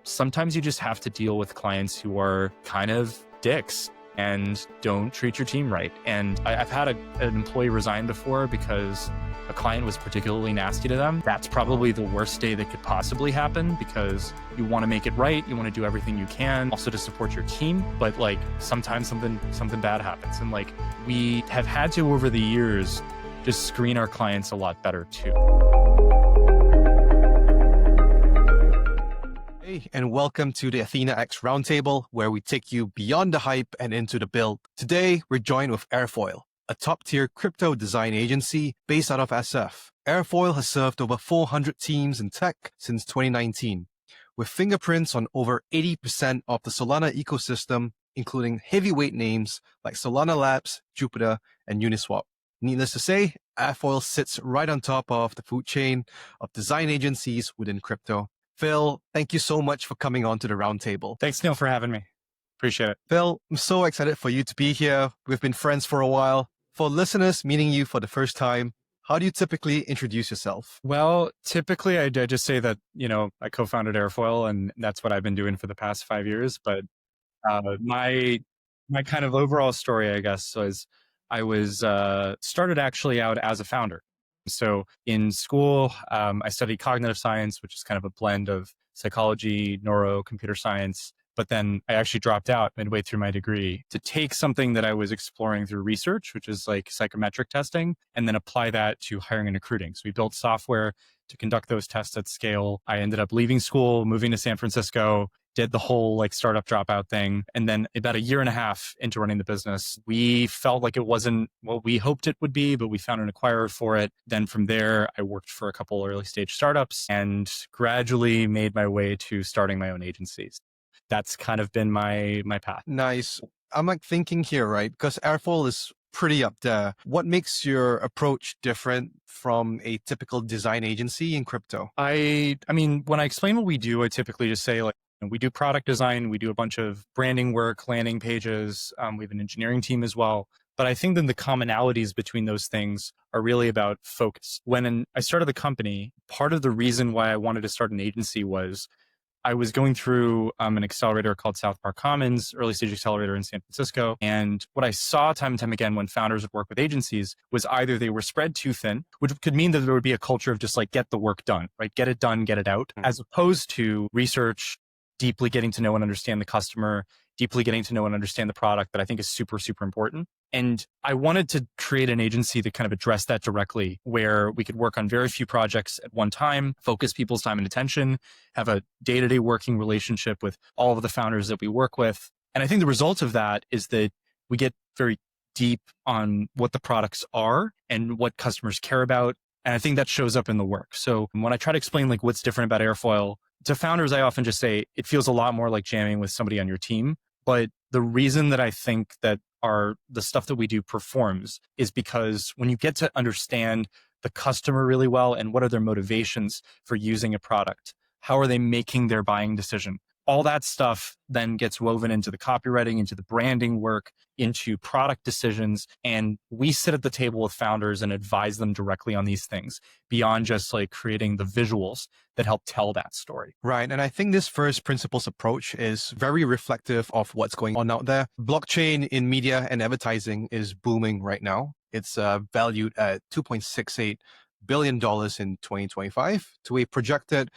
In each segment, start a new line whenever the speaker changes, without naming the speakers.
sometimes you just have to deal with clients who are kind of dicks and don't treat your team right. And I've had an employee resign before because a client was particularly nasty to them. That's probably the worst day that could possibly happen, because you want to make it right. You want to do everything you can also to support your team. But like sometimes something bad happens. And like we have had to, over the years, just screen our clients a lot better too.
Hey, and welcome to the AthenaX Roundtable, where we take you beyond the hype and into the build. Today, we're joined with Airfoil, a top-tier crypto design agency based out of SF. Airfoil has served over 400 teams in tech since 2019, with fingerprints on over 80% of the Solana ecosystem, including heavyweight names like Solana Labs, Jupiter, and Uniswap. Needless to say, Airfoil sits right on top of the food chain of design agencies within crypto. Phil, thank you so much for coming on to the roundtable.
Thanks, Neil, for having me. Appreciate it.
Phil, I'm so excited for you to be here. We've been friends for a while. For listeners meeting you for the first time, how do you typically introduce yourself?
Well, typically I just say that, I co-founded Airfoil, and that's what I've been doing for the past 5 years. But my kind of overall story, I guess, was I was started actually out as a founder. So in school, I studied cognitive science, which is kind of a blend of psychology, neuro, computer science. But then I actually dropped out midway through my degree to take something that I was exploring through research, which is like psychometric testing, and then apply that to hiring and recruiting. So we built software to conduct those tests at scale. I ended up leaving school, moving to San Francisco, did the whole like startup dropout thing. And then about a year and a half into running the business, we felt like it wasn't what we hoped it would be, but we found an acquirer for it. Then from there, I worked for a couple early stage startups and gradually made my way to starting my own agencies. That's kind of been my path.
Nice. I'm like thinking here, right? Because Airfoil is pretty up there. What makes your approach different from a typical design agency in crypto?
I mean, when I explain what we do, I typically just say like, we do product design, we do a bunch of branding work, landing pages. We have an engineering team as well. But I think then the commonalities between those things are really about focus. When I started the company, part of the reason why I wanted to start an agency was I was going through an accelerator called South Park Commons, early stage accelerator in San Francisco. And what I saw time and time again when founders would work with agencies was either they were spread too thin, which could mean that there would be a culture of just like, get the work done, right? Get it done, get it out, as opposed to research, deeply getting to know and understand the customer, deeply getting to know and understand the product that I think is super, super important. And I wanted to create an agency that kind of addressed that directly, where we could work on very few projects at one time, focus people's time and attention, have a day-to-day working relationship with all of the founders that we work with. And I think the result of that is that we get very deep on what the products are and what customers care about. And I think that shows up in the work. So when I try to explain like what's different about Airfoil, to founders, I often just say it feels a lot more like jamming with somebody on your team. But the reason that I think that the stuff that we do performs is because when you get to understand the customer really well and what are their motivations for using a product, how are they making their buying decision, all that stuff then gets woven into the copywriting, into the branding work, into product decisions. And we sit at the table with founders and advise them directly on these things beyond just like creating the visuals that help tell that story.
Right. And I think this first principles approach is very reflective of what's going on out there. Blockchain in media and advertising is booming right now. It's valued at $2.68 billion in 2025 to a projected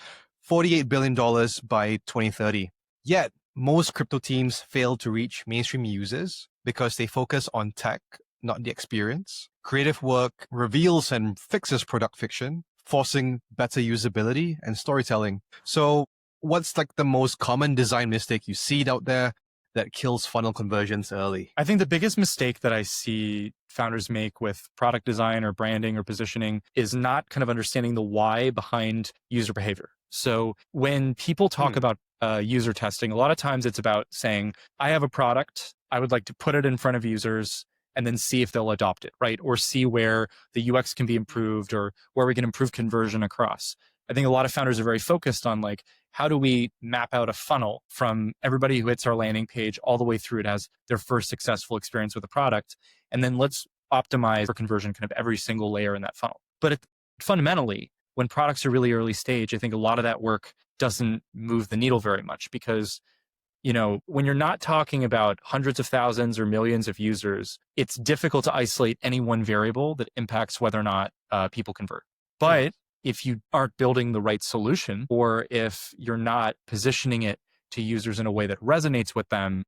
$48 billion by 2030. Yet, most crypto teams fail to reach mainstream users because they focus on tech, not the experience. Creative work reveals and fixes product fiction, forcing better usability and storytelling. So what's like the most common design mistake you see out there that kills funnel conversions early?
I think the biggest mistake that I see founders make with product design or branding or positioning is not kind of understanding the why behind user behavior. So when people talk about user testing, a lot of times it's about saying, I have a product, I would like to put it in front of users and then see if they'll adopt it, right? Or see where the UX can be improved or where we can improve conversion across. I think a lot of founders are very focused on like, how do we map out a funnel from everybody who hits our landing page all the way through it as their first successful experience with a product? And then let's optimize for conversion kind of every single layer in that funnel. But fundamentally, when products are really early stage, I think a lot of that work doesn't move the needle very much because, you know, when you're not talking about hundreds of thousands or millions of users, it's difficult to isolate any one variable that impacts whether or not people convert. But if you aren't building the right solution, or if you're not positioning it to users in a way that resonates with them,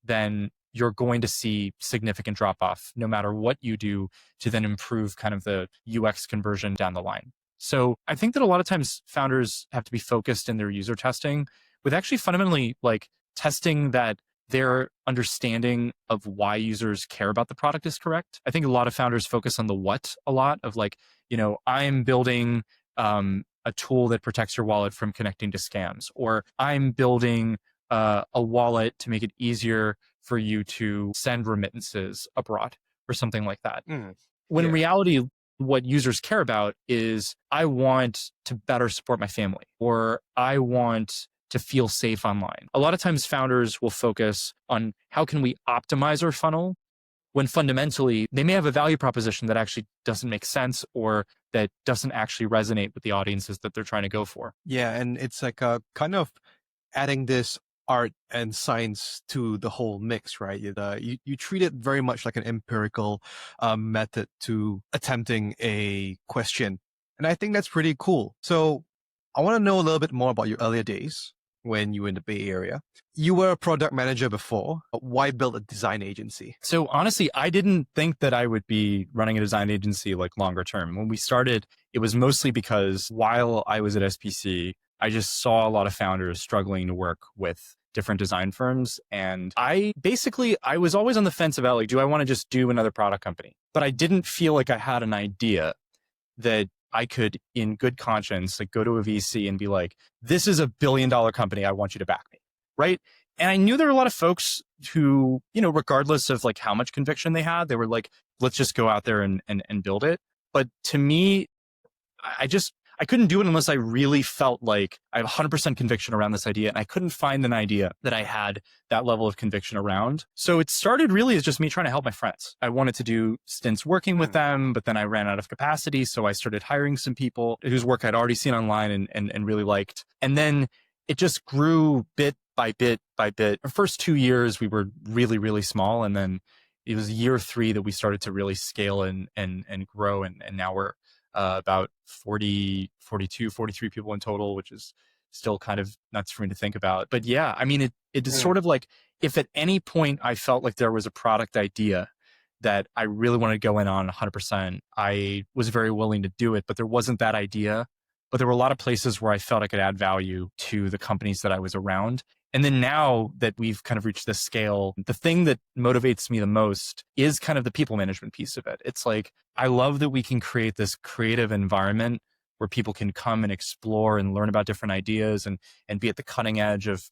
then you're going to see significant drop off no matter what you do to then improve kind of the UX conversion down the line. So I think that a lot of times founders have to be focused in their user testing with actually fundamentally like testing that their understanding of why users care about the product is correct. I think a lot of founders focus on the what a lot of like, you know, I'm building a tool that protects your wallet from connecting to scams, or I'm building a wallet to make it easier for you to send remittances abroad or something like that. When in reality, what users care about is I want to better support my family, or I want to feel safe online. A lot of times founders will focus on how can we optimize our funnel when fundamentally they may have a value proposition that actually doesn't make sense or that doesn't actually resonate with the audiences that they're trying to go for.
Yeah, and it's like a kind of adding this art and science to the whole mix, right? You treat it very much like an empirical method to attempting a question. And I think that's pretty cool. So I want to know a little bit more about your earlier days when you were in the Bay Area. You were a product manager before. Why build a design agency?
So honestly, I didn't think that I would be running a design agency like longer term. When we started, it was mostly because while I was at SPC, I just saw a lot of founders struggling to work with different design firms. And I was always on the fence about like, do I want to just do another product company? But I didn't feel like I had an idea that I could, in good conscience, like go to a VC and be like, this is $1 billion company. I want you to back me. Right. And I knew there were a lot of folks who, you know, regardless of like how much conviction they had, they were like, let's just go out there and build it. But to me, I couldn't do it unless I really felt like I have 100% conviction around this idea. And I couldn't find an idea that I had that level of conviction around. So it started really as just me trying to help my friends. I wanted to do stints working with them, but then I ran out of capacity. So I started hiring some people whose work I'd already seen online and really liked. And then it just grew bit by bit by bit. The first 2 years, we were really, really small. And then it was year 3 that we started to really scale and grow. And now we're about 40, 42, 43 people in total, which is still kind of nuts for me to think about. But yeah, I mean, it is sort of like if at any point I felt like there was a product idea that I really wanted to go in on 100%, I was very willing to do it, but there wasn't that idea. But there were a lot of places where I felt I could add value to the companies that I was around. And then now that we've kind of reached this scale, the thing that motivates me the most is kind of the people management piece of it. It's like, I love that we can create this creative environment where people can come and explore and learn about different ideas and be at the cutting edge of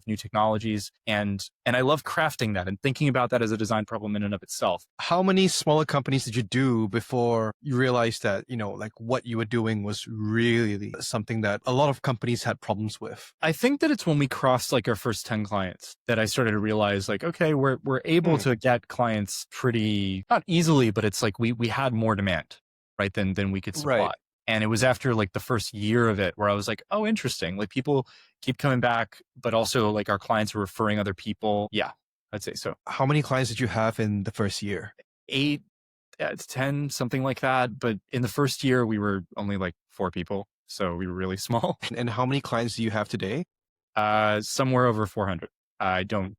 new technologies. And I love crafting that and thinking about that as a design problem in and of itself.
How many smaller companies did you do before you realized that, you know, like what you were doing was really something that a lot of companies had problems with?
I think that it's when we crossed like our first 10 clients that I started to realize like, okay, we're able to get clients pretty, not easily, but it's like we had more demand, right, than we could supply. Right. And it was after like the first year of it where I was like, oh, interesting. Like people keep coming back, but also like our clients are referring other people. Yeah, I'd say so.
How many clients did you have in the first year?
8, 10, something like that. But in the first year, we were only like 4 people. So we were really small.
And how many clients do you have today?
Somewhere over 400. I don't.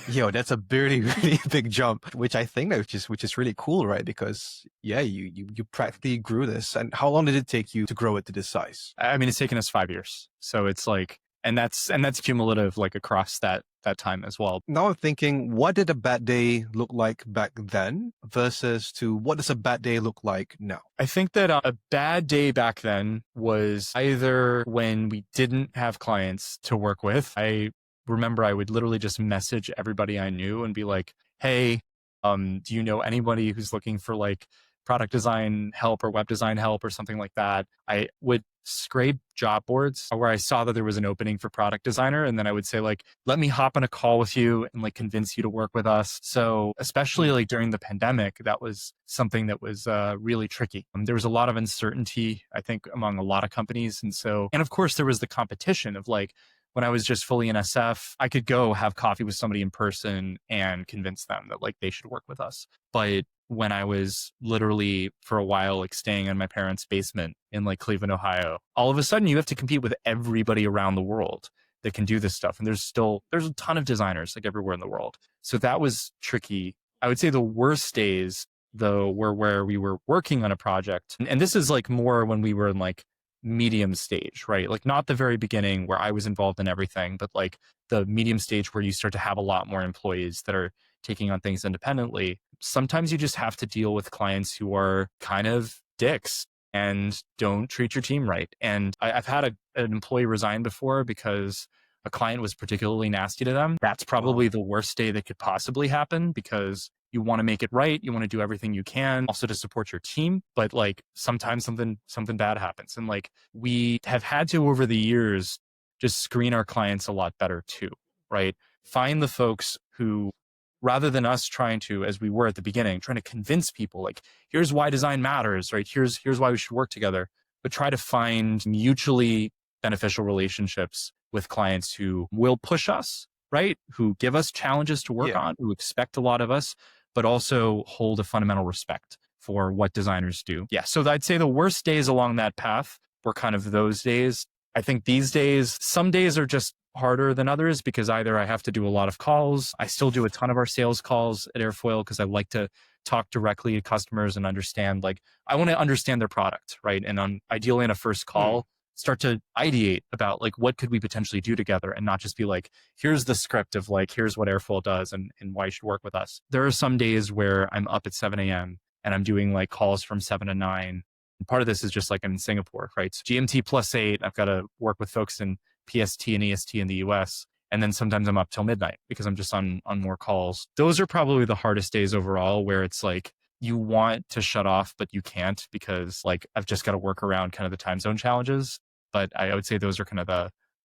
Yo, that's a really, really big jump, which I think which is really cool, right? Because yeah, you practically grew this. And how long did it take you to grow it to this size?
I mean, it's taken us 5 years. So it's like, and that's cumulative, like across that time as well.
Now I'm thinking, what did a bad day look like back then versus to what does a bad day look like now?
I think that a bad day back then was either when we didn't have clients to work with. I remember I would literally just message everybody I knew and be like, hey, do you know anybody who's looking for like product design help or web design help or something like that, I would scrape job boards where I saw that there was an opening for product designer. And then I would say like, let me hop on a call with you and like convince you to work with us. So especially like during the pandemic, that was something that was really tricky. There was a lot of uncertainty, I think, among a lot of companies. And of course there was the competition of like, when I was just fully in SF, I could go have coffee with somebody in person and convince them that like they should work with us. But when I was literally for a while like staying in my parents' basement in like Cleveland, Ohio, all of a sudden you have to compete with everybody around the world that can do this stuff. And there's a ton of designers like everywhere in the world. So that was tricky. I would say the worst days though were where we were working on a project. And this is like more when we were in like medium stage, right? Like not the very beginning where I was involved in everything, but like the medium stage where you start to have a lot more employees that are taking on things independently. Sometimes you just have to deal with clients who are kind of dicks and don't treat your team right. And I've had an employee resign before because a client was particularly nasty to them. That's probably the worst day that could possibly happen because you want to make it right. You want to do everything you can also to support your team. But like sometimes something bad happens. And like we have had to over the years just screen our clients a lot better too, right? Find the folks who, rather than us trying to, as we were at the beginning, trying to convince people like, here's why design matters, right? Here's why we should work together, but try to find mutually beneficial relationships with clients who will push us, right? Who give us challenges to work on, who expect a lot of us, but also hold a fundamental respect for what designers do. Yeah. So I'd say the worst days along that path were kind of those days. I think these days, some days are just harder than others because either I have to do a lot of calls. I still do a ton of our sales calls at Airfoil because I like to talk directly to customers and understand, like, I want to understand their product, right? And ideally in a first call, start to ideate about like, what could we potentially do together and not just be like, here's the script of like, here's what Airfoil does and why you should work with us. There are some days where I'm up at 7 a.m. and I'm doing like calls from 7 to 9. And part of this is just like I'm in Singapore, right? So GMT +8, I've got to work with folks in PST and EST in the US. And then sometimes I'm up till midnight because I'm just on more calls. Those are probably the hardest days overall where it's like, you want to shut off, but you can't because like I've just got to work around kind of the time zone challenges. But I would say those are kind of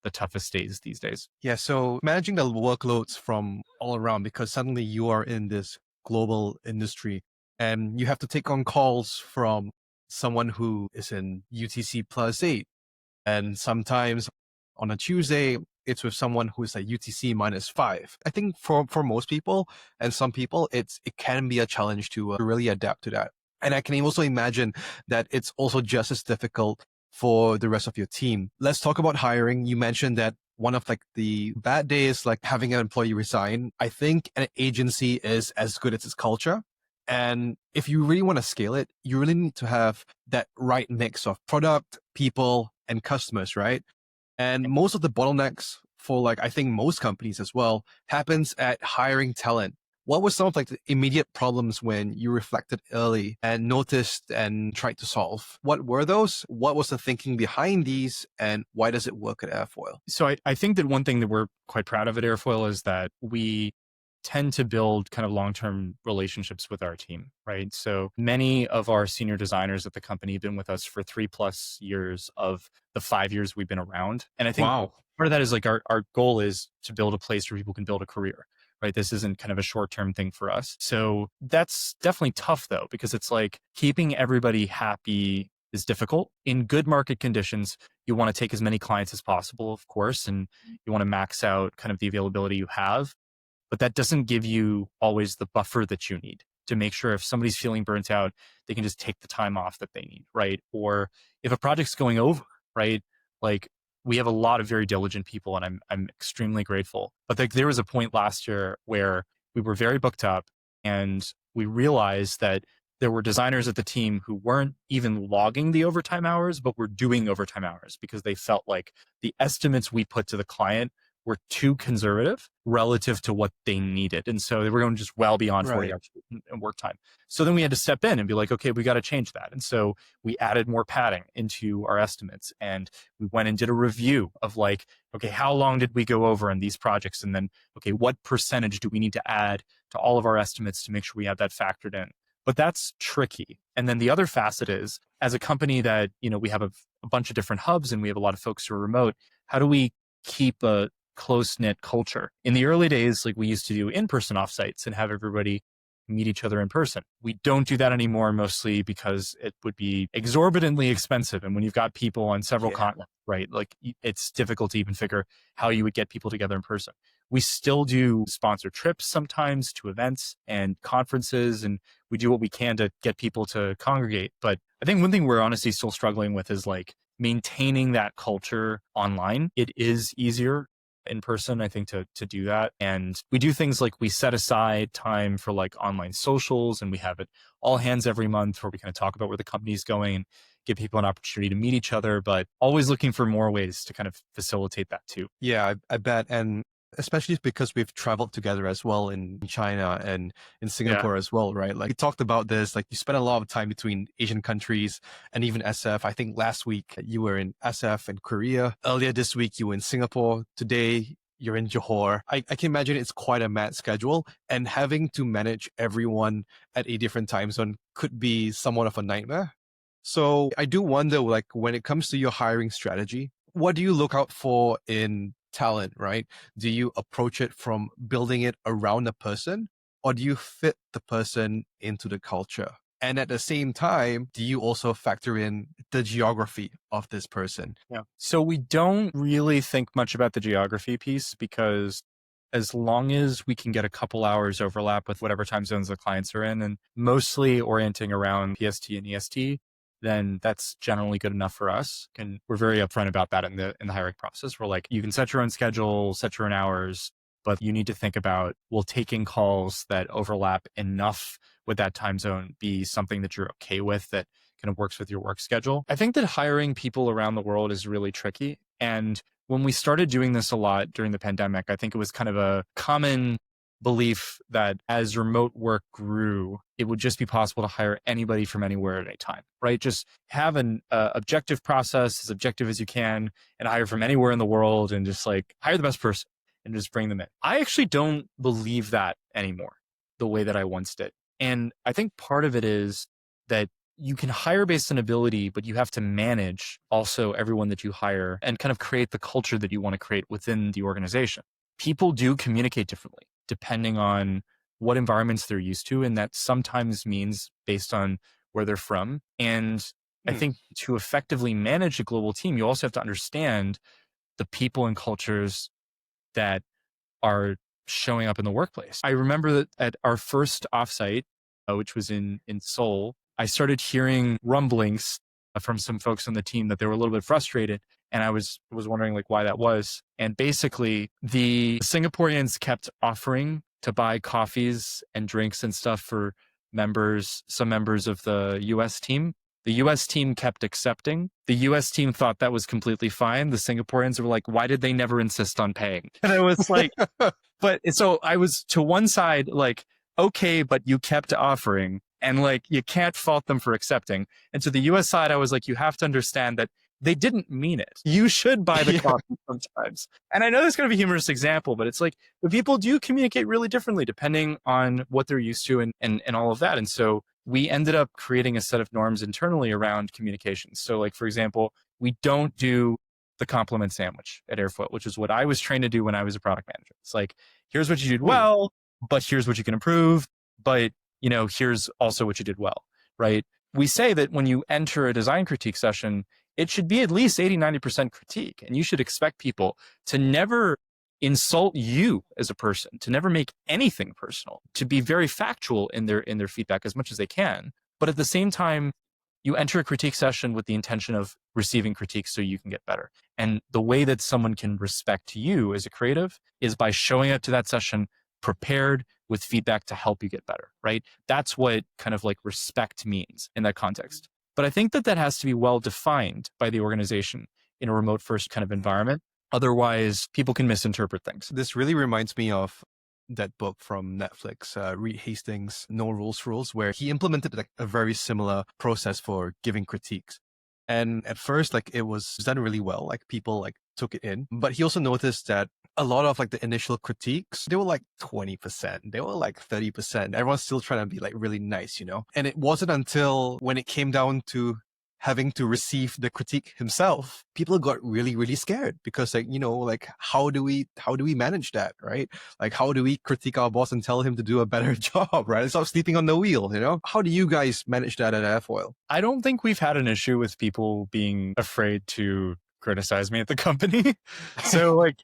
the toughest days these days.
Yeah. So managing the workloads from all around, because suddenly you are in this global industry and you have to take on calls from someone who is in UTC +8. And sometimes on a Tuesday, it's with someone who's at UTC -5. I think for most people and some people, it can be a challenge to really adapt to that. And I can also imagine that it's also just as difficult for the rest of your team. Let's talk about hiring. You mentioned that one of like the bad days, like having an employee resign. I think an agency is as good as its culture. And if you really want to scale it, you really need to have that right mix of product, people, and customers, right? And most of the bottlenecks for like, I think most companies as well, happens at hiring talent. What were some of like the immediate problems when you reflected early and noticed and tried to solve? What were those? What was the thinking behind these? And why does it work at Airfoil?
So I think that one thing that we're quite proud of at Airfoil is that we tend to build kind of long-term relationships with our team, right? So many of our senior designers at the company have been with us for 3+ years of the 5 years we've been around. And I think part of that is like our goal is to build a place where people can build a career, right? This isn't kind of a short-term thing for us. So that's definitely tough though, because it's like keeping everybody happy is difficult. In good market conditions, you want to take as many clients as possible, of course, and you want to max out kind of the availability you have. But that doesn't give you always the buffer that you need to make sure if somebody's feeling burnt out, they can just take the time off that they need, right? Or if a project's going over, right? Like we have a lot of very diligent people and I'm extremely grateful. But like there was a point last year where we were very booked up and we realized that there were designers at the team who weren't even logging the overtime hours, but were doing overtime hours because they felt like the estimates we put to the client were too conservative relative to what they needed. And so they were going just well beyond 40 hours work time. So then we had to step in and be like, okay, we got to change that. And so we added more padding into our estimates and we went and did a review of like, okay, how long did we go over in these projects? And then, okay, what percentage do we need to add to all of our estimates to make sure we have that factored in? But that's tricky. And then the other facet is, as a company that, we have a bunch of different hubs and we have a lot of folks who are remote, how do we keep a close knit culture? In the early days, like we used to do in-person offsites and have everybody meet each other in person. We don't do that anymore, mostly because it would be exorbitantly expensive. And when you've got people on several continents, right, like it's difficult to even figure how you would get people together in person. We still do sponsor trips sometimes to events and conferences, and we do what we can to get people to congregate. But I think one thing we're honestly still struggling with is like maintaining that culture online. It is easier in person, I think, to do that. And we do things like we set aside time for like online socials, and we have it all hands every month where we kind of talk about where the company's going and give people an opportunity to meet each other, but always looking for more ways to kind of facilitate that too.
Yeah, I bet. And especially because we've traveled together as well in China and in Singapore as well, right? Like we talked about this, like you spend a lot of time between Asian countries and even SF. I think last week you were in SF in Korea. Earlier this week you were in Singapore. Today you're in Johor. I can imagine it's quite a mad schedule, and having to manage everyone at a different time zone could be somewhat of a nightmare. So I do wonder, like when it comes to your hiring strategy, what do you look out for in talent, right? Do you approach it from building it around the person, or do you fit the person into the culture? And at the same time, do you also factor in the geography of this person?
Yeah. So we don't really think much about the geography piece, because as long as we can get a couple hours overlap with whatever time zones the clients are in, and mostly orienting around PST and EST, then that's generally good enough for us. And we're very upfront about that in the hiring process. We're like, you can set your own schedule, set your own hours, but you need to think about, will taking calls that overlap enough with that time zone be something that you're okay with, that kind of works with your work schedule? I think that hiring people around the world is really tricky. And when we started doing this a lot during the pandemic, I think it was kind of a common belief that as remote work grew, it would just be possible to hire anybody from anywhere at any time, right? Just have an objective process, as objective as you can, and hire from anywhere in the world, and just like hire the best person and just bring them in. I actually don't believe that anymore the way that I once did. And I think part of it is that you can hire based on ability, but you have to manage also everyone that you hire and kind of create the culture that you want to create within the organization. People do communicate differently depending on what environments they're used to. And that sometimes means based on where they're from. And I think to effectively manage a global team, you also have to understand the people and cultures that are showing up in the workplace. I remember that at our first offsite, which was in Seoul, I started hearing rumblings from some folks on the team that they were a little bit frustrated. And I was wondering like why that was. And basically the Singaporeans kept offering to buy coffees and drinks and stuff for some members of the US team. The US team kept accepting. The US team thought that was completely fine. The Singaporeans were like, why did they never insist on paying? And I was like, but so I was to one side like, okay, but you kept offering. And like, you can't fault them for accepting. And to the US side, I was like, you have to understand that they didn't mean it. You should buy the coffee sometimes. And I know this is going to be a humorous example, but it's like the people do communicate really differently depending on what they're used to and all of that. And so we ended up creating a set of norms internally around communications. So like, for example, we don't do the compliment sandwich at Airfoil, which is what I was trained to do when I was a product manager. It's like, here's what you did well, but here's what you can improve. But here's also what you did well, right? We say that when you enter a design critique session, it should be at least 80, 90% critique. And you should expect people to never insult you as a person, to never make anything personal, to be very factual in their feedback as much as they can. But at the same time, you enter a critique session with the intention of receiving critiques so you can get better. And the way that someone can respect you as a creative is by showing up to that session prepared with feedback to help you get better, right? That's what kind of like respect means in that context. But I think that has to be well defined by the organization in a remote first kind of environment. Otherwise, people can misinterpret things.
This really reminds me of that book from Netflix, Reed Hastings' No Rules Rules, where he implemented like a very similar process for giving critiques. And at first, like it was done really well, like people like took it in. But he also noticed that a lot of like the initial critiques, they were like 20%, they were like 30%. Everyone's still trying to be like really nice, you know? And it wasn't until when it came down to having to receive the critique himself, people got really, really scared because like, you know, like how do we manage that, right? Like how do we critique our boss and tell him to do a better job, right? Stop sleeping on the wheel, you know? How do you guys manage that at Airfoil?
I don't think we've had an issue with people being afraid to criticize me at the company. So like,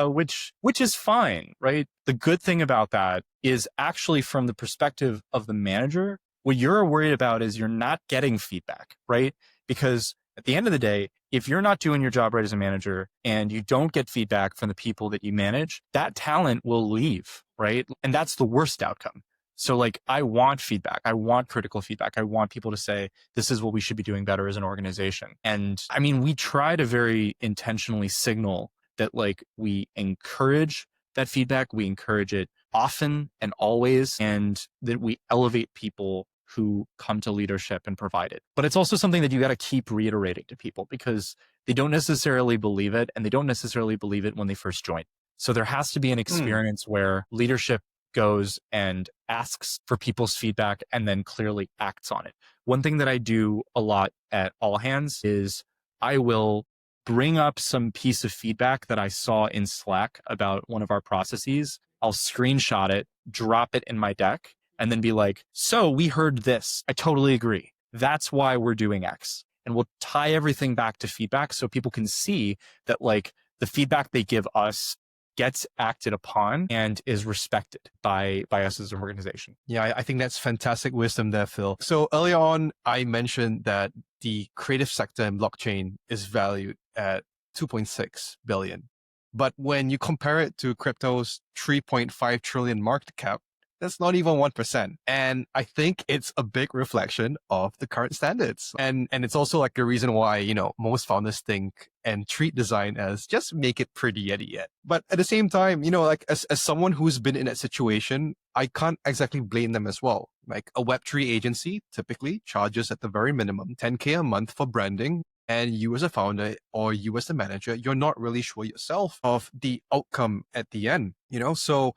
which is fine, right? The good thing about that is actually from the perspective of the manager, what you're worried about is you're not getting feedback, right? Because at the end of the day, if you're not doing your job right as a manager and you don't get feedback from the people that you manage, that talent will leave, right? And that's the worst outcome. So like, I want feedback. I want critical feedback. I want people to say, this is what we should be doing better as an organization. And I mean, we try to very intentionally signal that like we encourage that feedback. We encourage it often and always, and that we elevate people who come to leadership and provide it. But it's also something that you got to keep reiterating to people because they don't necessarily believe it, and they don't necessarily believe it when they first join. So there has to be an experience where leadership goes and asks for people's feedback and then clearly acts on it. One thing that I do a lot at All Hands is I will bring up some piece of feedback that I saw in Slack about one of our processes. I'll screenshot it, drop it in my deck, and then be like, so we heard this. I totally agree. That's why we're doing X. And we'll tie everything back to feedback so people can see that like the feedback they give us gets acted upon and is respected by us as an organization.
Yeah, I think that's fantastic wisdom there, Phil. So earlier on, I mentioned that the creative sector in blockchain is valued at 2.6 billion. But when you compare it to crypto's 3.5 trillion market cap, that's not even 1%. And I think it's a big reflection of the current standards. And it's also like the reason why, you know, most founders think and treat design as just make it pretty yet. But at the same time, you know, like as someone who's been in that situation, I can't exactly blame them as well. Like a Web3 agency typically charges at the very minimum 10K a month for branding. And you as a founder or you as the manager, you're not really sure yourself of the outcome at the end, you know? So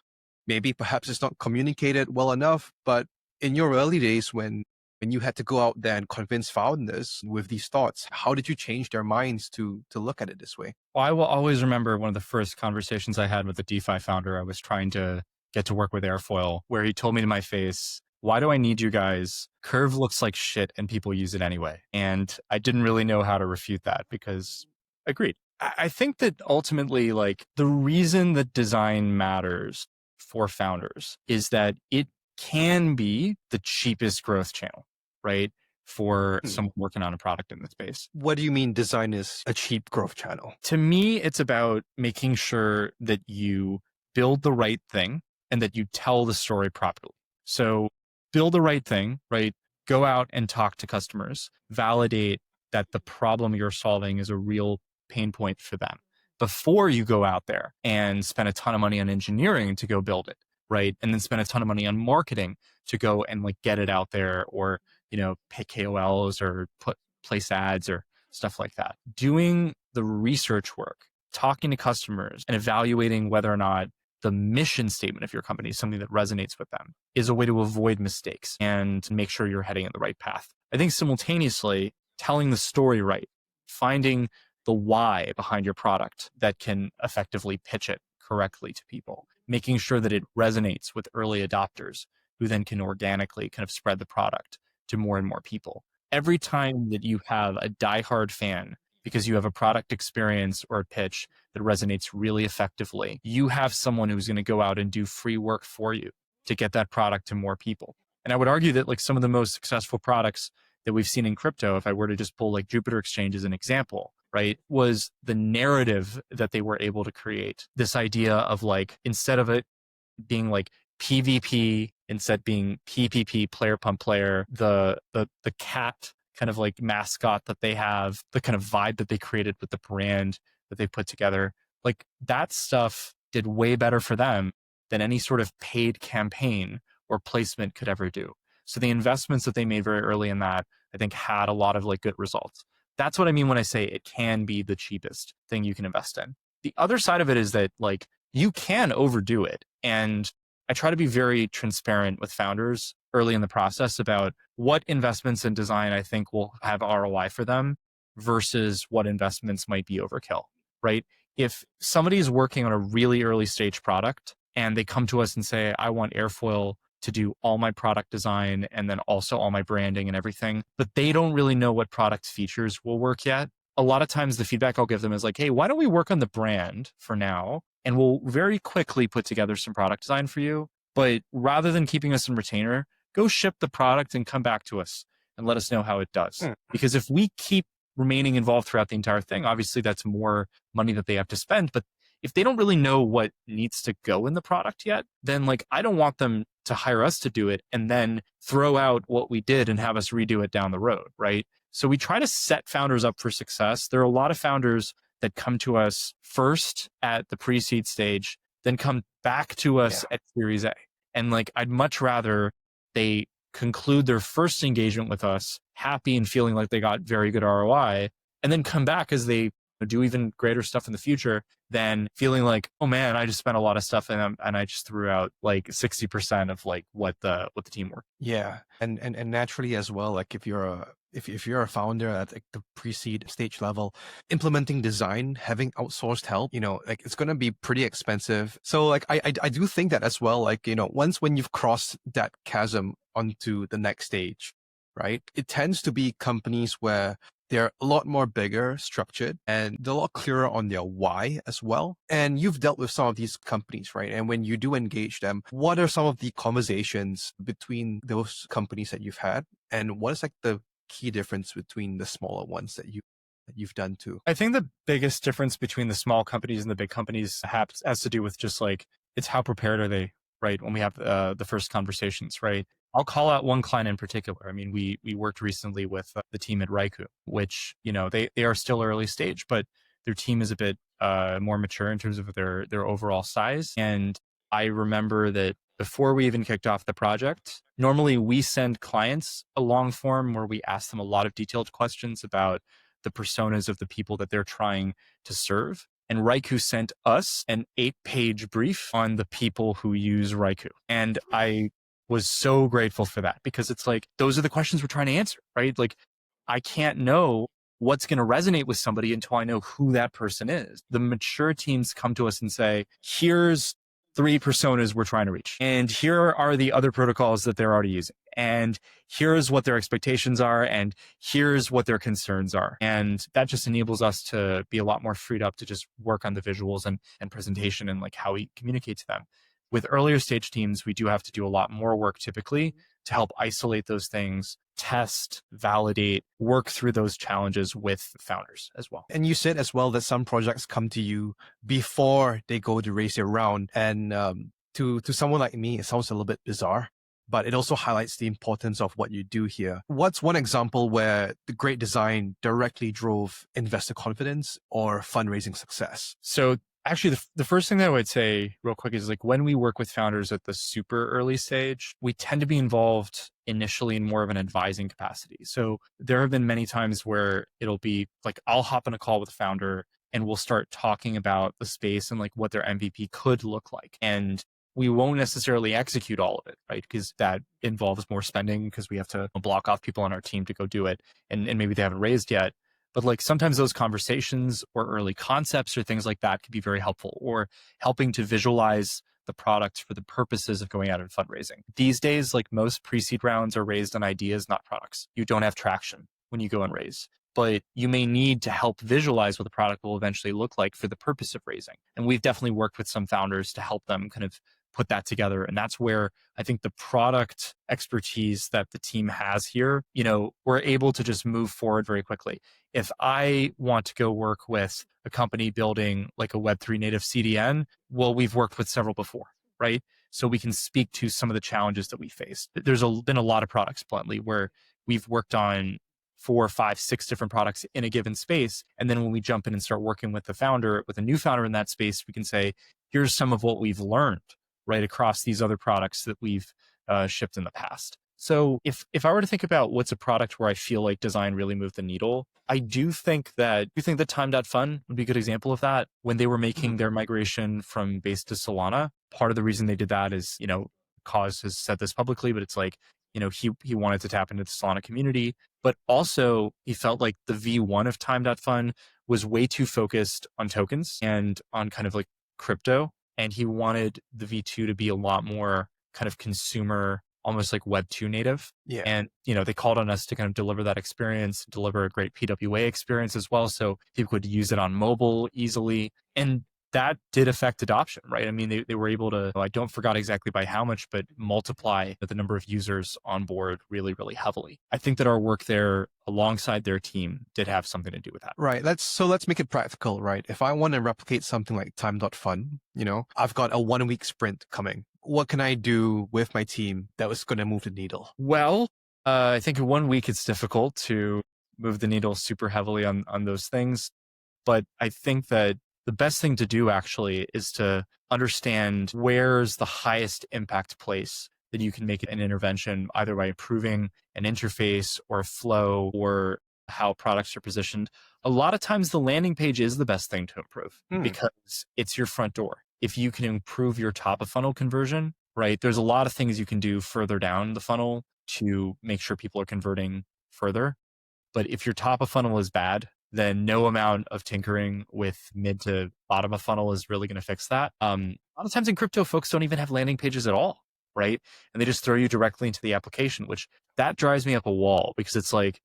maybe perhaps it's not communicated well enough, but in your early days when you had to go out there and convince founders with these thoughts, how did you change their minds to look at it this way?
Well, I will always remember one of the first conversations I had with a DeFi founder. I was trying to get to work with Airfoil, where he told me to my face, why do I need you guys? Curve looks like shit and people use it anyway. And I didn't really know how to refute that because agreed. I think that ultimately, like the reason that design matters for founders is that it can be the cheapest growth channel, right? For someone working on a product in the space.
What do you mean design is a cheap growth channel?
To me, it's about making sure that you build the right thing and that you tell the story properly. So build the right thing, right? Go out and talk to customers, validate that the problem you're solving is a real pain point for them before you go out there and spend a ton of money on engineering to go build it, right? And then spend a ton of money on marketing to go and like get it out there or, you know, pay KOLs or place ads or stuff like that. Doing the research work, talking to customers and evaluating whether or not the mission statement of your company is something that resonates with them is a way to avoid mistakes and make sure you're heading in the right path. I think simultaneously telling the story right, finding the why behind your product that can effectively pitch it correctly to people, making sure that it resonates with early adopters who then can organically kind of spread the product to more and more people. Every time that you have a diehard fan because you have a product experience or a pitch that resonates really effectively, you have someone who's going to go out and do free work for you to get that product to more people. And I would argue that like some of the most successful products that we've seen in crypto, if I were to just pull like Jupiter Exchange as an example, right, was the narrative that they were able to create. This idea of like, instead of it being like PvP, instead being PPP, player pump player, the cat kind of like mascot that they have, the kind of vibe that they created with the brand that they put together, like that stuff did way better for them than any sort of paid campaign or placement could ever do. So the investments that they made very early in that, I think had a lot of like good results. That's what I mean when I say it can be the cheapest thing you can invest in. The other side of it is that like you can overdo it. And I try to be very transparent with founders early in the process about what investments in design I think will have ROI for them versus what investments might be overkill, right? If somebody is working on a really early stage product and they come to us and say, I want Airfoil to do all my product design and then also all my branding and everything, but they don't really know what product features will work yet. A lot of times the feedback I'll give them is like, hey, why don't we work on the brand for now? And we'll very quickly put together some product design for you. But rather than keeping us in retainer, go ship the product and come back to us and let us know how it does. Because if we keep remaining involved throughout the entire thing, obviously that's more money that they have to spend. But if they don't really know what needs to go in the product yet, then like I don't want them to hire us to do it and then throw out what we did and have us redo it down the road, right? So we try to set founders up for success. There are a lot of founders that come to us first at the pre-seed stage, then come back to us at Series A. And like I'd much rather they conclude their first engagement with us happy and feeling like they got very good ROI, and then come back as they do even greater stuff in the future than feeling like, oh man, I just spent a lot of stuff and I just threw out like 60% of like what the team worked.
Yeah, and naturally as well, like if you're a founder at like the pre-seed stage level, implementing design, having outsourced help, like it's gonna be pretty expensive. So like I do think that as well, like once when you've crossed that chasm onto the next stage, right? It tends to be companies where they're a lot more bigger, structured, and they're a lot clearer on their why as well. And you've dealt with some of these companies, right? And when you do engage them, what are some of the conversations between those companies that you've had? And what is like the key difference between the smaller ones that you've done too?
I think the biggest difference between the small companies and the big companies has to do with just like, it's how prepared are they, right? When we have the first conversations, right? I'll call out one client in particular. I mean, we worked recently with the team at Raiku, which, they are still early stage, but their team is a bit more mature in terms of their overall size. And I remember that before we even kicked off the project, normally we send clients a long form where we ask them a lot of detailed questions about the personas of the people that they're trying to serve. And Raiku sent us an 8-page brief on the people who use Raiku. And I was so grateful for that because it's like, those are the questions we're trying to answer, right? Like, I can't know what's going to resonate with somebody until I know who that person is. The mature teams come to us and say, here's 3 personas we're trying to reach. And here are the other protocols that they're already using. And here's what their expectations are. And here's what their concerns are. And that just enables us to be a lot more freed up to just work on the visuals and presentation and like how we communicate to them. With earlier stage teams, we do have to do a lot more work typically to help isolate those things, test, validate, work through those challenges with founders as well.
And you said as well that some projects come to you before they go to raise their round. And to someone like me, it sounds a little bit bizarre, but it also highlights the importance of what you do here. What's one example where the great design directly drove investor confidence or fundraising success?
So actually, the first thing that I would say real quick is like when we work with founders at the super early stage, we tend to be involved initially in more of an advising capacity. So there have been many times where it'll be like, I'll hop on a call with a founder and we'll start talking about the space and like what their MVP could look like. And we won't necessarily execute all of it, right? Because that involves more spending because we have to block off people on our team to go do it. And maybe they haven't raised yet. But like sometimes those conversations or early concepts or things like that could be very helpful, or helping to visualize the product for the purposes of going out and fundraising. These days, like most pre-seed rounds are raised on ideas, not products. You don't have traction when you go and raise, but you may need to help visualize what the product will eventually look like for the purpose of raising. And we've definitely worked with some founders to help them kind of put that together. And that's where I think the product expertise that the team has here, we're able to just move forward very quickly. If I want to go work with a company building like a Web3 native CDN, well, we've worked with several before, right? So we can speak to some of the challenges that we faced. There's been a lot of products, bluntly, where we've worked on 4, 5, 6 different products in a given space. And then when we jump in and start working with a new founder in that space, we can say, here's some of what we've learned right across these other products that we've shipped in the past. So if I were to think about what's a product where I feel like design really moved the needle, I do think that Time.fun would be a good example of that. When they were making their migration from base to Solana, part of the reason they did that is, Cause has said this publicly, but it's like, he wanted to tap into the Solana community, but also he felt like the V1 of Time.fun was way too focused on tokens and on kind of like crypto. And he wanted the V2 to be a lot more kind of consumer, almost like Web2 native.
Yeah.
And, they called on us to kind of deliver that experience, deliver a great PWA experience as well. So people could use it on mobile easily. And that did affect adoption, right? I mean, they were able to, I don't forgot exactly by how much, but multiply the number of users on board really, really heavily. I think that our work there alongside their team did have something to do with that.
Right. Let's make it practical, right? If I want to replicate something like Time.fun, I've got a 1 week sprint coming. What can I do with my team that was going to move the needle?
Well, I think in 1 week it's difficult to move the needle super heavily on those things. But I think that the best thing to do actually is to understand where's the highest impact place that you can make an intervention, either by improving an interface or a flow or how products are positioned. A lot of times the landing page is the best thing to improve because it's your front door. If you can improve your top of funnel conversion, right, there's a lot of things you can do further down the funnel to make sure people are converting further. But if your top of funnel is bad, then no amount of tinkering with mid to bottom of funnel is really going to fix that. A lot of times in crypto, folks don't even have landing pages at all, right? And they just throw you directly into the application, which that drives me up a wall because it's like,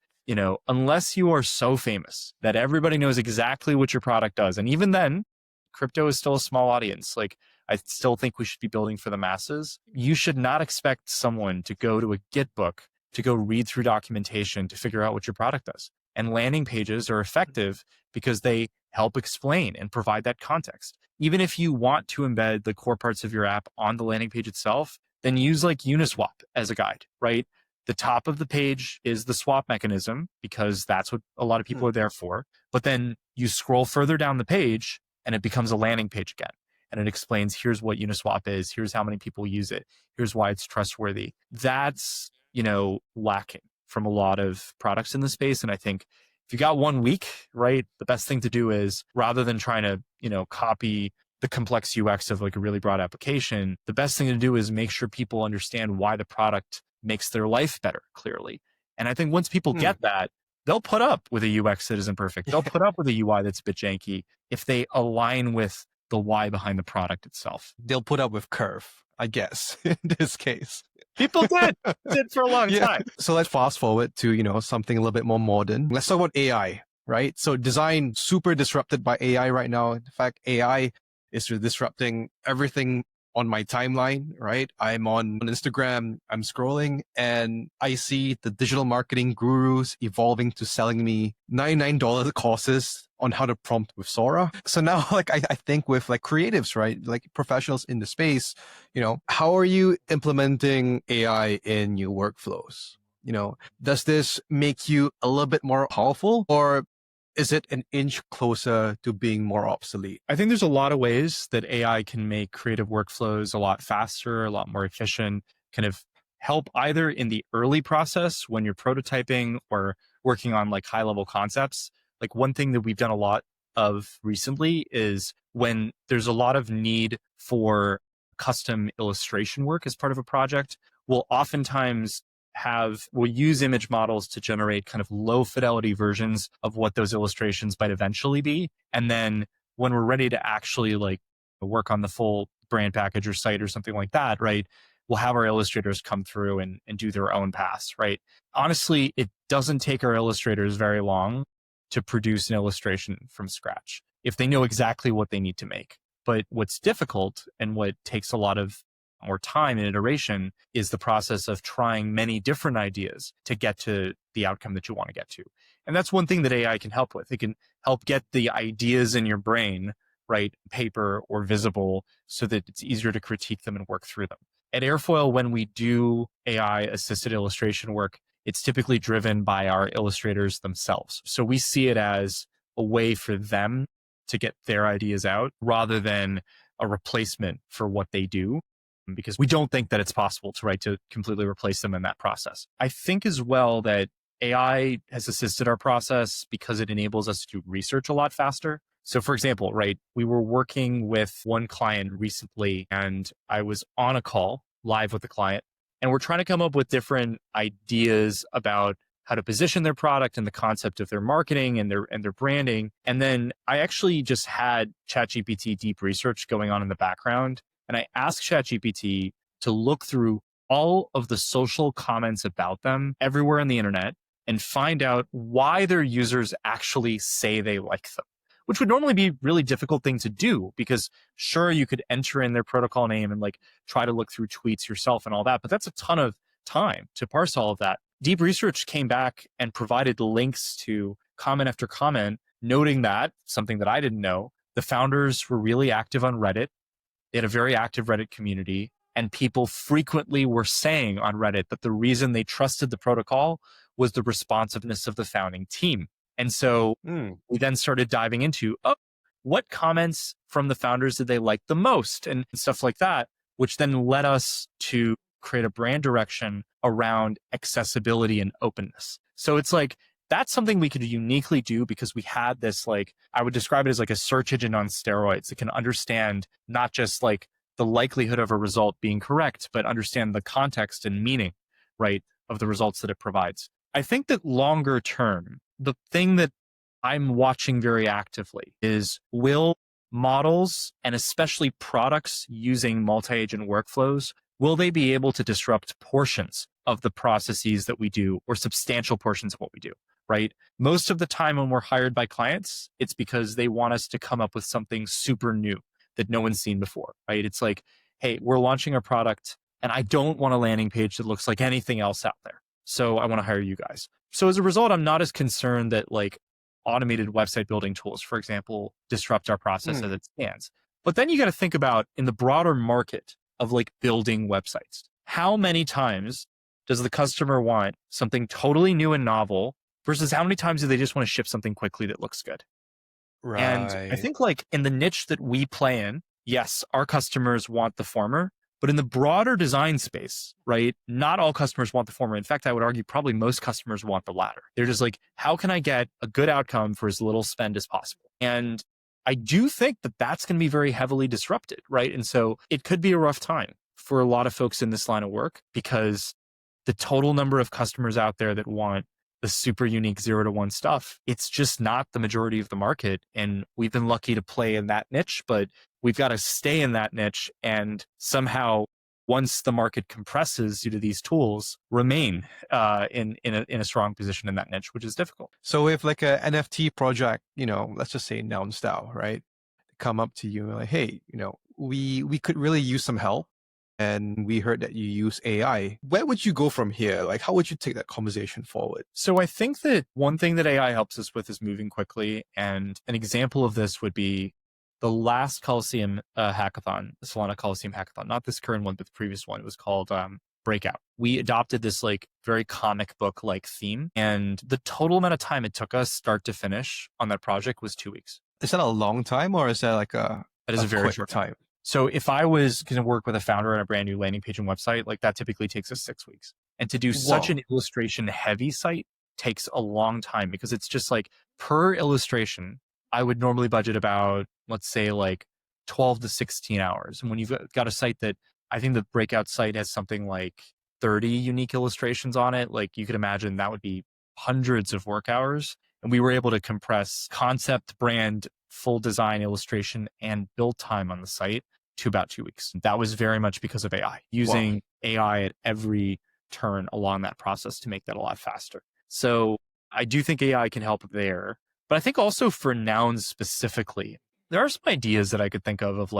unless you are so famous that everybody knows exactly what your product does. And even then, crypto is still a small audience. Like, I still think we should be building for the masses. You should not expect someone to go to a Git book to go read through documentation to figure out what your product does. And landing pages are effective because they help explain and provide that context. Even if you want to embed the core parts of your app on the landing page itself, then use like Uniswap as a guide, right? The top of the page is the swap mechanism because that's what a lot of people are there for. But then you scroll further down the page and it becomes a landing page again. And it explains, here's what Uniswap is, here's how many people use it, here's why it's trustworthy. That's, lacking from a lot of products in the space. And I think if you got 1 week, right, the best thing to do is rather than trying to, copy the complex UX of like a really broad application, the best thing to do is make sure people understand why the product makes their life better clearly. And I think once people get that, they'll put up with a UX that isn't perfect. They'll put up with a UI that's a bit janky if they align with the why behind the product itself.
They'll put up with curve, I guess, in this case.
People did for a long time.
So let's fast forward to, something a little bit more modern. Let's talk about AI, right? So design super disrupted by AI right now. In fact, AI is disrupting everything on my timeline, right? I'm on Instagram, I'm scrolling, and I see the digital marketing gurus evolving to selling me $99 courses on how to prompt with Sora. So now, I think with creatives, right? Like professionals in the space, how are you implementing AI in your workflows? Does this make you a little bit more powerful, or is it an inch closer to being more obsolete?
I think there's a lot of ways that AI can make creative workflows a lot faster, a lot more efficient, kind of help either in the early process when you're prototyping or working on like high level concepts. Like one thing that we've done a lot of recently is when there's a lot of need for custom illustration work as part of a project, we'll oftentimes we'll use image models to generate kind of low fidelity versions of what those illustrations might eventually be. And then when we're ready to actually like work on the full brand package or site or something like that, right, we'll have our illustrators come through and do their own pass, right? Honestly, it doesn't take our illustrators very long to produce an illustration from scratch if they know exactly what they need to make. But what's difficult and what takes a lot of more time and iteration is the process of trying many different ideas to get to the outcome that you want to get to. And that's one thing that AI can help with. It can help get the ideas in your brain, right, paper or visible, so that it's easier to critique them and work through them. At Airfoil, when we do AI assisted illustration work, it's typically driven by our illustrators themselves. So we see it as a way for them to get their ideas out rather than a replacement for what they do. because we don't think that it's possible to completely replace them in that process. I think as well that AI has assisted our process because it enables us to do research a lot faster. So for example, we were working with one client recently and I was on a call live with the client and we're trying to come up with different ideas about how to position their product and the concept of their marketing and their branding. And then I actually just had ChatGPT deep research going on in the background. And I asked ChatGPT to look through all of the social comments about them everywhere on the internet and find out why their users actually say they like them, which would normally be a really difficult thing to do because sure, you could enter in their protocol name and try to look through tweets yourself and all that, but that's a ton of time to parse all of that. Deep research came back and provided links to comment after comment, noting that something that I didn't know, the founders were really active on Reddit. They had a very active Reddit community, and people frequently were saying on Reddit that the reason they trusted the protocol was the responsiveness of the founding team. And so we then started diving into, what comments from the founders did they like the most and stuff like that, which then led us to create a brand direction around accessibility and openness. So it's that's something we could uniquely do because we had this, I would describe it as a search engine on steroids. It can understand not just the likelihood of a result being correct, but understand the context and meaning, of the results that it provides. I think that longer term, the thing that I'm watching very actively is, will models and especially products using multi-agent workflows, will they be able to disrupt portions of the processes that we do or substantial portions of what we do, Most of the time when we're hired by clients, it's because they want us to come up with something super new that no one's seen before, It's hey, we're launching a product and I don't want a landing page that looks like anything else out there. So I want to hire you guys. So as a result, I'm not as concerned that automated website building tools, for example, disrupt our process as it stands. But then you got to think about in the broader market of building websites, how many times does the customer want something totally new and novel versus how many times do they just want to ship something quickly that looks good?
Right.
And I think in the niche that we play in, yes, our customers want the former, but in the broader design space, not all customers want the former. In fact, I would argue probably most customers want the latter. They're just how can I get a good outcome for as little spend as possible? And I do think that that's going to be very heavily disrupted, And so it could be a rough time for a lot of folks in this line of work because the total number of customers out there that want the super unique 0 to 1 stuff, it's just not the majority of the market. And we've been lucky to play in that niche, but we've got to stay in that niche and somehow, once the market compresses due to these tools, remain in a strong position in that niche, which is difficult.
So if a NFT project, let's just say Noun Style, come up to you and hey, we could really use some help. And we heard that you use AI. Where would you go from here? How would you take that conversation forward?
So I think that one thing that AI helps us with is moving quickly. And an example of this would be the last Coliseum hackathon, the Solana Coliseum hackathon, not this current one, but the previous one. It was called Breakout. We adopted this very comic book theme. And the total amount of time it took us start to finish on that project was 2 weeks.
Is that a long time or is that
that is a very short time? So if I was going to work with a founder on a brand new landing page and website, that typically takes us 6 weeks. And to do such an illustration heavy site takes a long time because it's just per illustration, I would normally budget about, let's say 12 to 16 hours. And when you've got a site that I think the Breakout site has something 30 unique illustrations on it, you could imagine that would be hundreds of work hours. And we were able to compress concept, brand, full design, illustration, and build time on the site to about 2 weeks. That was very much because of AI, using AI at every turn along that process to make that a lot faster. So I do think AI can help there. But I think also for nouns specifically, there are some ideas that I could think of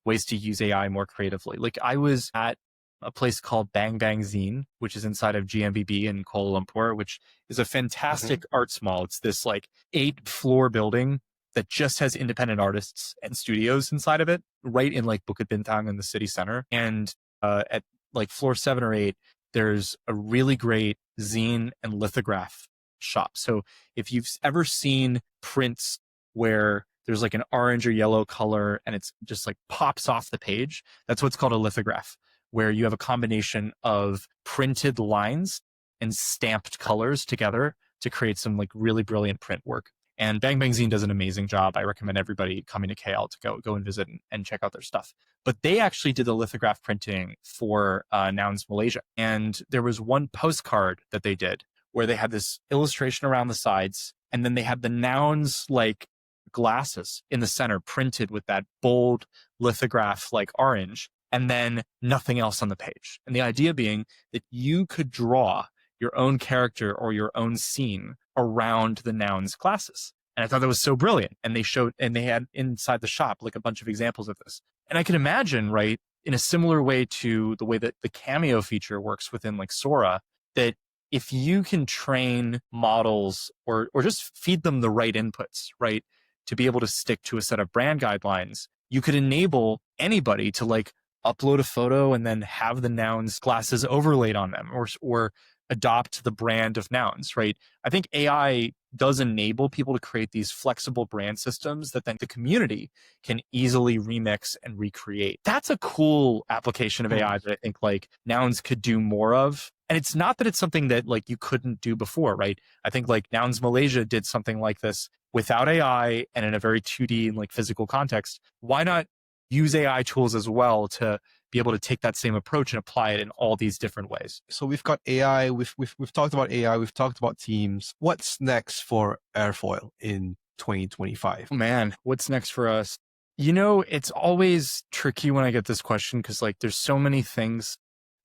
ways to use AI more creatively. I was at a place called Bang Bang Zine, which is inside of GMBB in Kuala Lumpur, which is a fantastic arts mall. It's this 8-floor building that just has independent artists and studios inside of it, right in Bukit Bintang in the city center. And at floor 7 or 8, there's a really great zine and lithograph shop. So if you've ever seen prints where there's an orange or yellow color and it's just pops off the page, that's what's called a lithograph. where you have a combination of printed lines and stamped colors together to create some like really brilliant print work. And Bang Bang Zine does an amazing job. I recommend everybody coming to KL to go and visit and check out their stuff. But they actually did the lithograph printing for Nouns Malaysia. And there was one postcard that they did where they had this illustration around the sides, and then they had the nouns like glasses in the center printed with that bold lithograph like orange, and then nothing else on the page. And the idea being that you could draw your own character or your own scene around the nouns classes. And I thought that was so brilliant. And they had inside the shop like a bunch of examples of this. And I can imagine, right, in a similar way to the way that the cameo feature works within like Sora, that if you can train models or just feed them the right inputs, right, to be able to stick to a set of brand guidelines, you could enable anybody to like upload a photo and then have the nouns classes overlaid on them or adopt the brand of nouns, right? I think AI does enable people to create these flexible brand systems that then the community can easily remix and recreate. That's a cool application of AI that I think like Nouns could do more of. And it's not that it's something that like you couldn't do before, right? I think like Nouns Malaysia did something like this without AI and in a very 2D and like physical context. Why not use AI tools as well to be able to take that same approach and apply it in all these different ways?
So we've got AI, we've talked about AI, we've talked about teams. What's next for Airfoil in 2025?
Oh, man, what's next for us? You know, it's always tricky when I get this question because like there's so many things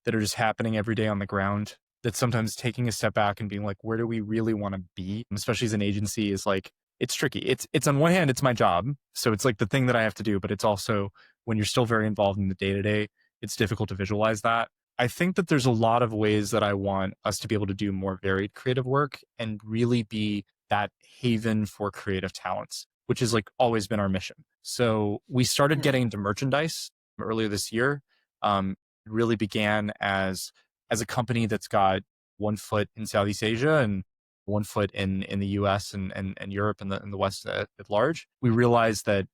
that are just happening every day on the ground that sometimes taking a step back and being like, where do we really want to be? Especially as an agency is like, it's tricky. It's on one hand, it's my job. So it's like the thing that I have to do, but it's also when you're still very involved in the day-to-day, it's difficult to visualize that. I think that there's a lot of ways that I want us to be able to do more varied creative work and really be that haven for creative talents, which has like always been our mission. So we started getting into merchandise earlier this year. It really began as a company that's got one foot in Southeast Asia and one foot in the US and Europe and the West at large. We realized that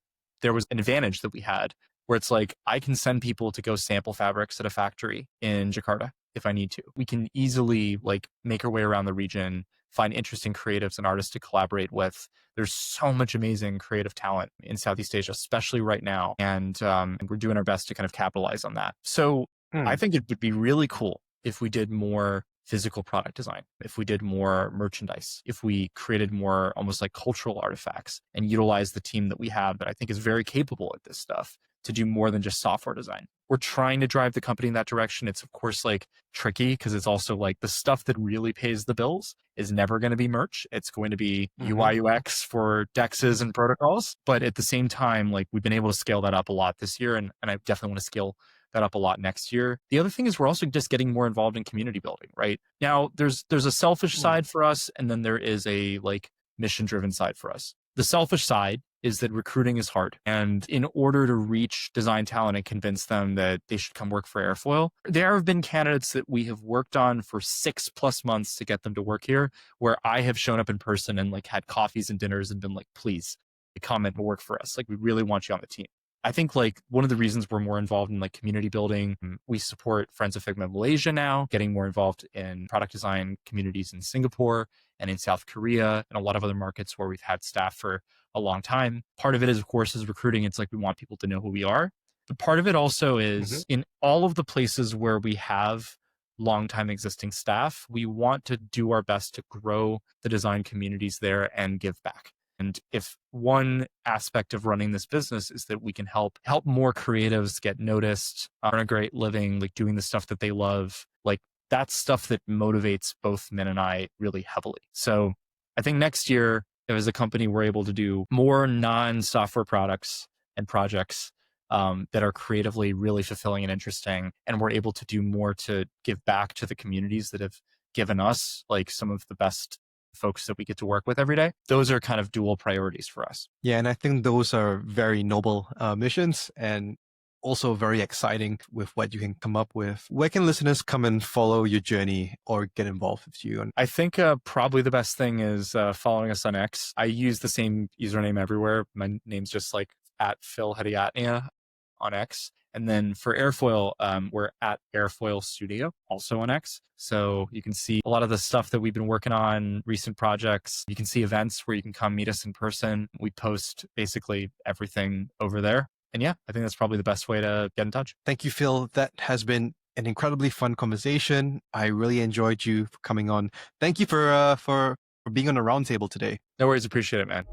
there was an advantage that we had where it's like, I can send people to go sample fabrics at a factory in Jakarta if I need to. We can easily like make our way around the region, find interesting creatives and artists to collaborate with. There's so much amazing creative talent in Southeast Asia, especially right now. And we're doing our best to kind of capitalize on that. So I think it would be really cool if we did more physical product design, if we did more merchandise, if we created more almost like cultural artifacts and utilized the team that we have that I think is very capable at this stuff to do more than just software design. We're trying to drive the company in that direction. It's of course like tricky because it's also like the stuff that really pays the bills is never going to be merch. It's going to be UI UX for DEXs and protocols. But at the same time, like we've been able to scale that up a lot this year. And I definitely want to scale that up a lot next year. The other thing is we're also just getting more involved in community building, right? Now there's a selfish side for us, and then there is a like mission-driven side for us. The selfish side is that recruiting is hard. And in order to reach design talent and convince them that they should come work for Airfoil, there have been candidates that we have worked on for 6+ months to get them to work here, where I have shown up in person and like had coffees and dinners and been like, please come and work for us. Like we really want you on the team. I think like one of the reasons we're more involved in like community building, we support Friends of Figma Malaysia now, getting more involved in product design communities in Singapore and in South Korea and a lot of other markets where we've had staff for a long time. Part of it is, of course, is recruiting. It's like we want people to know who we are. But part of it also is in all of the places where we have longtime existing staff, we want to do our best to grow the design communities there and give back. And if one aspect of running this business is that we can help more creatives get noticed, earn a great living, like doing the stuff that they love, like that's stuff that motivates both Min and I really heavily. So I think next year, as a company, we're able to do more non-software products and projects that are creatively really fulfilling and interesting. And we're able to do more to give back to the communities that have given us like some of the best folks that we get to work with every day. Those are kind of dual priorities for us.
Yeah, and I think those are very noble missions and also very exciting with what you can come up with. Where can listeners come and follow your journey or get involved with you?
I think probably the best thing is following us on X. I use the same username everywhere. My name's just like @Hedayatnia on X. And then for Airfoil, we're at Airfoil Studio, also on X. So you can see a lot of the stuff that we've been working on, recent projects. You can see events where you can come meet us in person. We post basically everything over there. And yeah, I think that's probably the best way to get in touch.
Thank you, Phil. That has been an incredibly fun conversation. I really enjoyed you coming on. Thank you for being on the roundtable today.
No worries. Appreciate it, man.